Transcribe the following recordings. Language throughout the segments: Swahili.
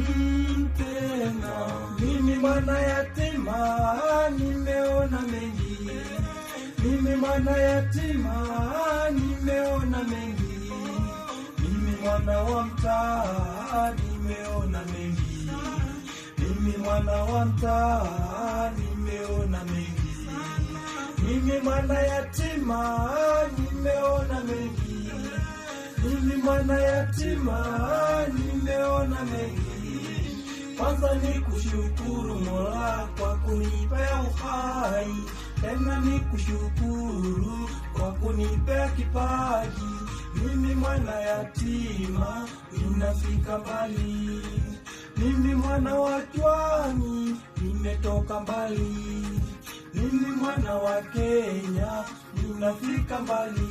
tena. Mimi mwana yatima nimeona mengi, mimi mwana yatima nimeona mengi, mimi mwana wa mtaa nimeona mengi, mimi mwana wa mtaa nimeona mengi, mimi mwana yatima nimeona mengi, mimi mwana yatima nimeona mengi. Kwanza ni kushukuru Mola kwa kunipea uhai, tena ni kushukuru kwa kunipea kipaji. Mimi mwana yatima ninafika mbali, mimi mwana wa Chwani nimetoka mbali, mimi mwana wa Kenya ninafika mbali,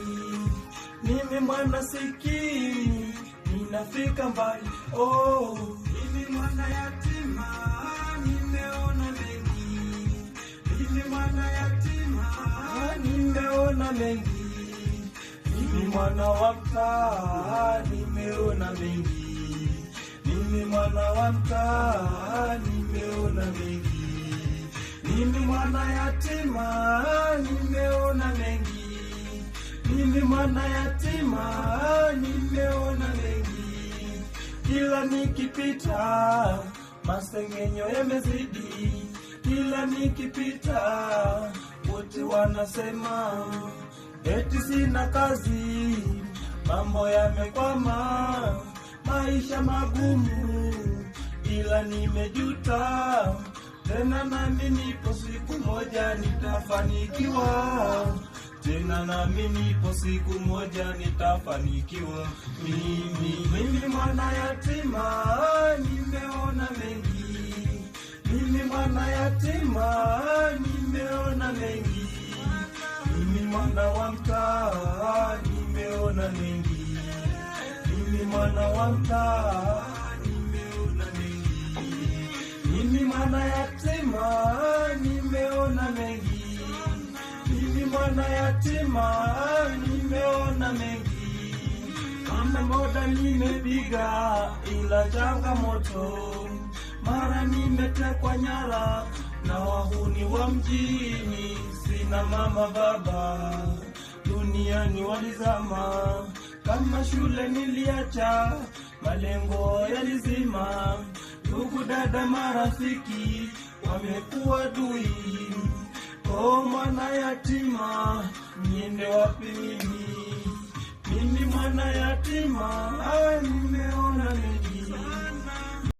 mimi mwana sikini ninafika mbali. Oh, mimi mwana yatima nimeona mengi, mimi mwana yatima nimeona mengi, mimi mwana wa mtaa nimeona mengi, mimi mwana wa mtaa nimeona mengi, mimi mwana yatima nimeona mengi, mimi mwana yatima nimeona mengi. Kila nikipita masengenyo yamezidi, kila nikipita wote wanasema eti sina kazi, mambo yamekwama, maisha magumu, ila nimejuta, tena nami nipo siku moja nitafanikiwa, tena nami nipo siku moja nitafanikiwa. Mimi mwana yatima nimeona mengi, mimi mwana yatima nimeona mengi, mimi mwana wa mtaa nimeona mengi, mimi mwana wa mtaa nimeona mengi, mimi mwana yatima nimeona mengi, mimi mwana yatima nimeona mengi. Kama moda nimepiga ila changamoto, mara nimetekwa nyara na wahuni wa mjini, sina mama baba duniani walizama, kama shule niliacha malengo yalizima, ndugu dada marafiki wamekuwa dui. Oh, mwana yatima niende wapi mimi, mimi mwana yatima nimeona